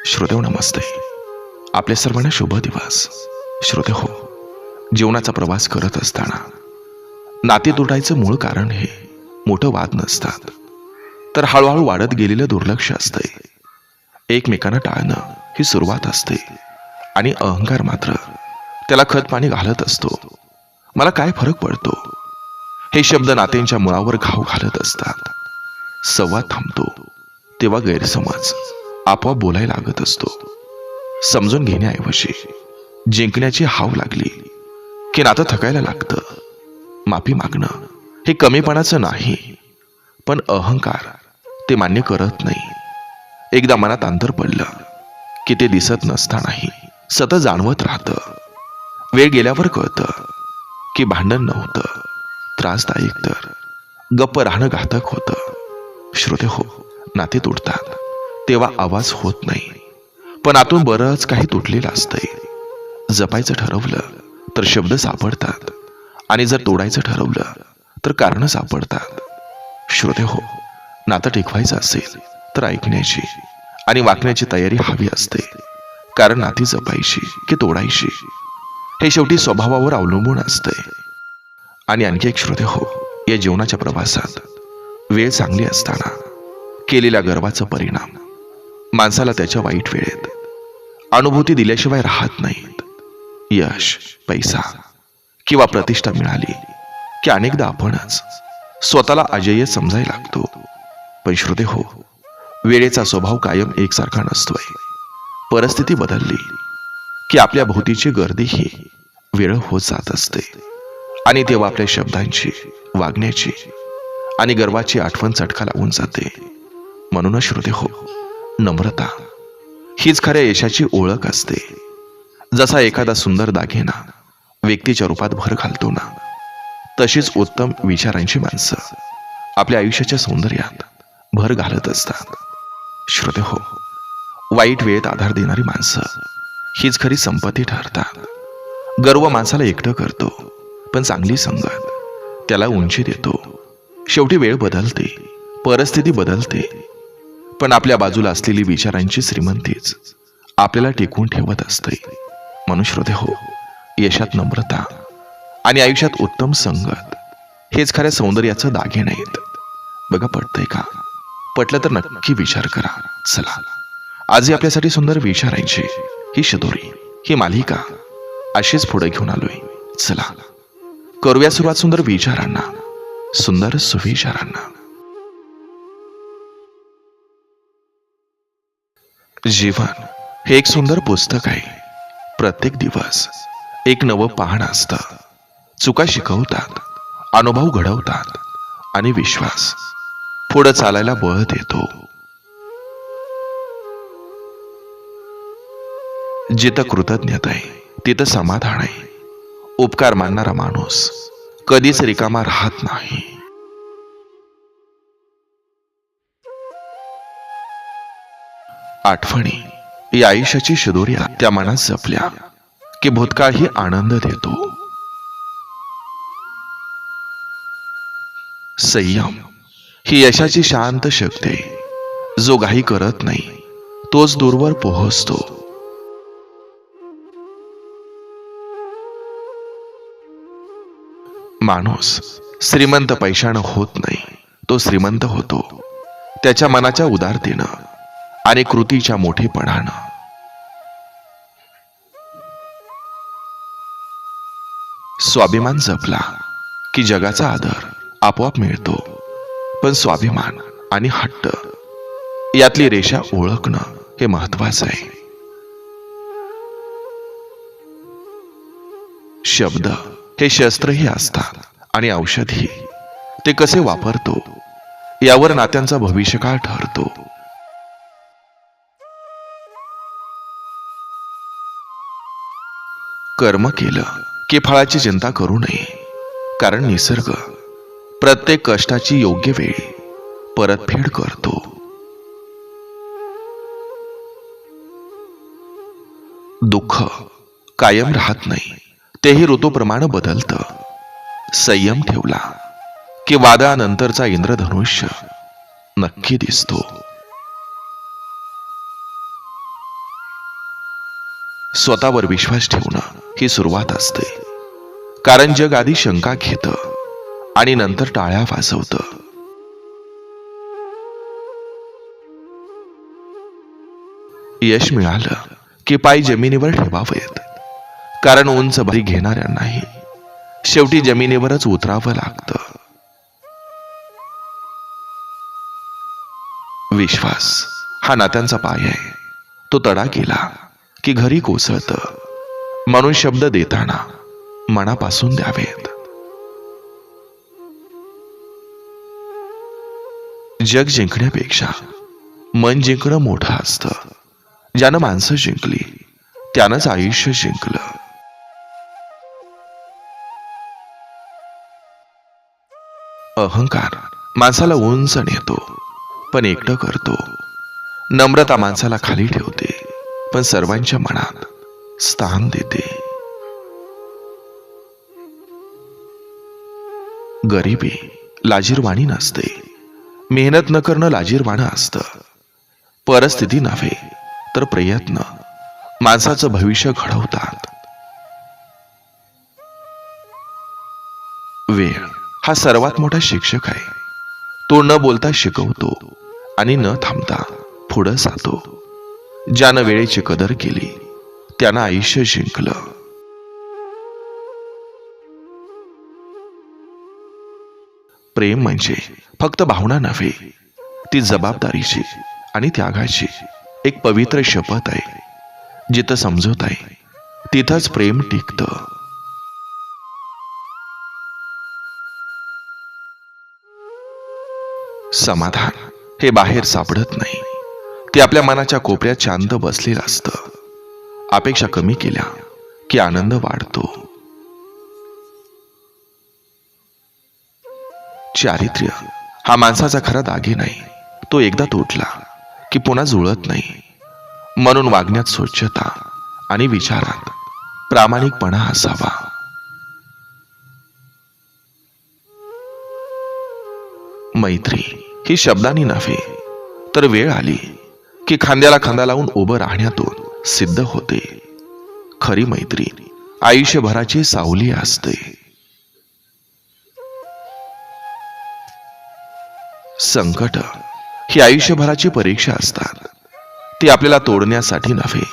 श्रोतेहो नमस्ते. आपल्या सर्वांना शुभ दिवस. श्रोतेहो, जीवनाचा प्रवास करत असताना नाते तुटायचं मूळ कारण हे मोठं वाद नसतात, तर हळूहळू वाढत गेलेलं दुर्लक्ष असते. एकमेकांना टाळणं ही सुरुवात असते आणि अहंकार मात्र त्याला खत पाणी घालत असतो. मला काय फरक पडतो, हे शब्द नात्यांच्या मुळावर घाव घालत असतात. संवाद थांबतो तेव्हा गैरसमज आपोआप बोलायला लागत असतो. समजून घेण्याऐवजी जिंकण्याची हाव लागली की नातं थकायला लागतं. माफी मागणं हे कमीपणाचं नाही, पण अहंकार ते मान्य करत नाही. एकदा मनात अंतर पडलं की ते दिसत नसतानाही सतत जाणवत राहतं. वेळ गेल्यावर कळतं की भांडण नव्हतं त्रासदायक, तर गप्प राहणं घातक होतं. श्रोते हो, नाते तुटतात तेव्हा आवाज होत नाही, पण आतून बरंच काही तुटलेलं असतंय. जपायचं ठरवलं तर शब्द सापडतात, आणि जर तोडायचं ठरवलं तर कारणं सापडतात. श्रोते हो, नातं टिकवायचं असेल तर ऐकण्याची आणि वाकण्याची तयारी हवी असते. कारण नाती जपायची की तोडायची हे शेवटी स्वभावावर अवलंबून असते. आणि आणखी एक श्रोते हो, या जीवनाच्या प्रवासात वेळ चांगली असताना केलेल्या गर्वाचा परिणाम माणसाला त्याच्या वाईट वेळेत अनुभूती दिल्याशिवाय राहत नाहीत. यश, पैसा किंवा प्रतिष्ठा मिळाली की अनेकदा आपणच स्वतःला अजेय समजायला लागतो. पण श्रोते हो, वेळेचा स्वभाव कायम एकसारखा नसतोय. परिस्थिती बदलली की आपल्या भोवतीची गर्दीही वेळ होत जात असते, आणि तेव्हा आपल्या शब्दांची, वागण्याची आणि गर्वाची आठवण चटका लावून जाते. म्हणूनच श्रोते हो, नम्रता हीच खऱ्या यशाची ओळख असते. जसा एखादा सुंदर दागिना व्यक्तीच्या रूपात भर घालतो ना, तशीच उत्तम विचारांची माणसं आपल्या आयुष्याच्या सौंदर्यात भर घालत असतात. श्रोते हो, वाईट वेळेत आधार देणारी माणसं हीच खरी संपत्ती ठरतात. गर्व माणसाला एकटं करतो, पण चांगली संगत त्याला उंची देतो. शेवटी वेळ बदलते, परिस्थिती बदलते, पण आपल्या बाजूला असलेली विचारांची श्रीमंतीच आपल्याला टिकवून ठेवत असते. म्हणून श्रोते हो, यशात नम्रता आणि आयुष्यात उत्तम संगत हेच खऱ्या सौंदर्याचं दागिने आहेत. बघा, पटतंय का? पटलं तर नक्की विचार करा. चला, आजही आपल्यासाठी सुंदर विचारांची ही शिदोरी, ही मालिका अशीच पुढे घेऊन आलोय. चला, करूया सुरुवात सुंदर विचारांना, सुंदर सुविचारांना. जीवन हे एक सुंदर पुस्तक आहे. प्रत्येक दिवस एक नवं पान असतं. चुका शिकवतात, अनुभव घडवतात, आणि विश्वास पुढे चालायला बळ देतो. जिथं कृतज्ञता आहे तिथं समाधान आहे. उपकार मानणारा माणूस कधीच रिकामा राहत नाही. आठवणी या आयुष्याची शिदोऱ्या त्या मनात जपल्या की भूतकाळ ही आनंद देतो. संयम ही यशाची शांत शक्ती आहे. जो घाई करत नाही तोच दूरवर पोहोचतो. माणूस श्रीमंत पैशानं होत नाही, तो श्रीमंत होतो त्याच्या मनाच्या उदारतेनं आणि कृतीच्या मोठेपणानं. स्वाभिमान जपला की जगाचा आदर आपोआप मिळतो, पण स्वाभिमान आणि हट्ट यातली रेषा ओळखणं हे महत्वाचं आहे. शब्द हे शस्त्रही असतात आणि औषधही. ते कसे वापरतो यावर नात्यांचा भविष्यकाळ ठरतो. कर्म केलं की फळाची चिंता करू नये, कारण निसर्ग प्रत्येक कष्टाची योग्य वेळी परतफेड करतो. दुःख कायम राहत नाही, तेही ऋतूप्रमाणे बदलतं. संयम ठेवला की वादळानंतरचा इंद्रधनुष्य नक्की दिसतो. स्वतःवर विश्वास ठेवणं ही सुरुवात असते. कारण जग आधी शंका घेतं आणि नंतर टाळ्या वाजवतं. यश मिळालं की पाय जमिनीवर ठेवावेत. कारण उंच बारी घेणाऱ्यांनाही शेवटी जमिनीवरच उतरावं लागतं. विश्वास हा नात्यांचा पाय आहे. तो तडा गेला की घरी कोसळतं. म्हणून शब्द देताना मनापासून द्यावेत. जग जिंकण्यापेक्षा मन जिंकणं मोठं असतं. ज्यानं माणसं जिंकली त्यानंच आयुष्य जिंकलं. अहंकार माणसाला उंच नेतो पण एकटं करतो. नम्रता माणसाला खाली ठेवते पण सर्वांच्या मनात स्थान देते. गरिबी लाजीरवाणी नसते. मेहनत न करणं लाजीरवाणं असतं. परिस्थिती नव्हे तर प्रयत्न माणसाचं भविष्य घडवतात. वेळ हा सर्वात मोठा शिक्षक आहे. तो न बोलता शिकवतो आणि न थांबता पुढं जातो. ज्यानं वेळेची कदर केली त्यानं आयुष्य जिंकलं. प्रेम म्हणजे फक्त भावना नव्हे, ती जबाबदारीची आणि त्यागाची एक पवित्र शपथ आहे. जिथं समजूत आहे तिथंच प्रेम टिकतं. समाधान हे बाहेर सापडत नाही. ते आपल्या मनाच्या कोपऱ्यात शांत बसलेलं असतं. अपेक्षा कमी केल्या की आनंद वाढतो. चारित्र्य हा माणसाचा खरा दागिना नाही. तो एकदा तुटला की पुन्हा जुळत नाही. म्हणून वागण्यात स्वच्छता आणि विचारात प्रामाणिकपणा असावा. मैत्री ही शब्दांनी नव्हे तर वेळ आली की खांद्याला खांदा लावून उभं राहण्यातून सिद्ध होते. खरी मैत्री आयुष्यभराची सावली असते. संकट ही आयुष्यभराची परीक्षा असतात. ती आपल्याला तोडण्यासाठी नव्हे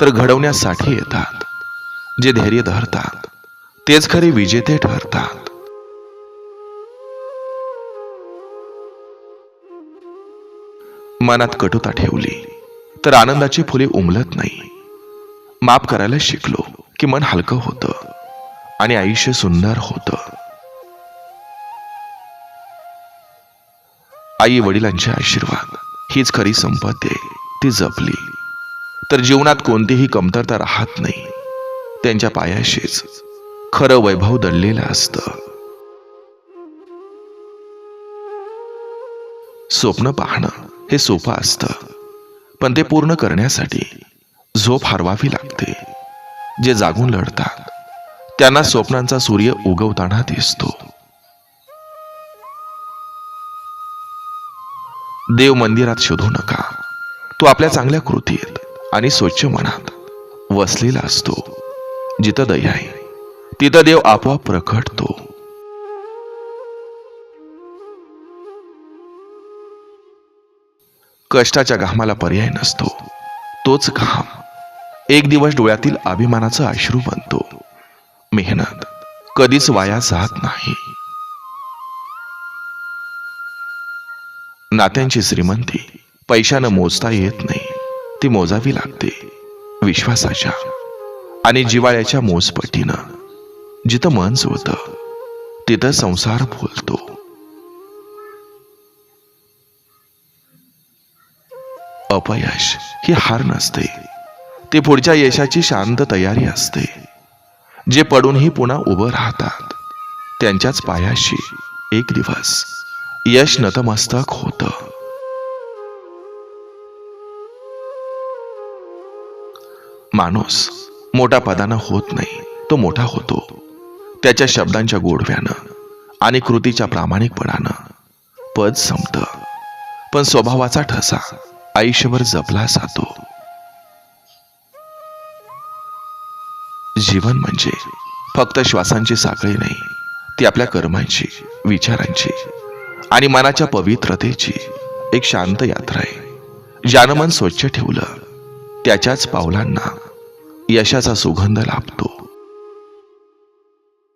तर घडवण्यासाठी येतात. जे धैर्य धरतात तेच खरे विजेते ठरतात. मनात कटुता ठेवली तर आनंदाची फुले उमलत नाही. माफ करायला शिकलो की मन हलकं होतं आणि आयुष्य सुंदर होतं. आई वडिलांचे आशीर्वाद हीच खरी संपत्ती आहे. ती जपली तर जीवनात कोणतीही कमतरता राहत नाही. त्यांच्या पायाशीच खरं वैभव दडलेलं असतं. स्वप्न पाहणं हे सोपं असतं पण ते पूर्ण करण्यासाठी झोप हरवावी लागते. जे जागून लढतात त्यांना स्वप्नांचा सूर्य उगवताना दिसतो. देव मंदिरात शोधू नका. तो आपल्या चांगल्या कृतीत आणि स्वच्छ मनात वसलेला असतो. जिथं दया आहे तिथं देव आपोआप प्रकटतो. कष्टाच्या घामाला पर्याय नसतो. तोच घाम एक दिवस डोळ्यातील अभिमानाचं अश्रू बनतो. मेहनत कधीच वाया जात नाही. नात्यांची श्रीमंती पैशानं मोजता येत नाही. ती मोजावी लागते विश्वासाच्या आणि जिव्हाळ्याच्या मोजपटीनं. जिथं मन जुळतं तिथं संसार फुलतो. अपयश ही हार नसते. ती पुढच्या यशाची शांत तयारी असते. जे पडूनही पुन्हा उभं राहतात त्यांच्याच पायाशी एक दिवस यश नतमस्तक होतं. माणूस मोठा पदानं होत नाही, तो मोठा होतो त्याच्या शब्दांच्या गोडव्यानं आणि कृतीच्या प्रामाणिकपणानं. पद संपतं पण स्वभावाचा ठसा आयुष्यभर जपला जातो. जीवन म्हणजे फक्त श्वासांची साखळी नाही, ती आपल्या कर्मांची, विचारांची आणि मनाच्या पवित्रतेची एक शांत यात्रा आहे. ज्यानं मन स्वच्छ ठेवलं त्याच्याच पावलांना यशाचा सुगंध लाभतो.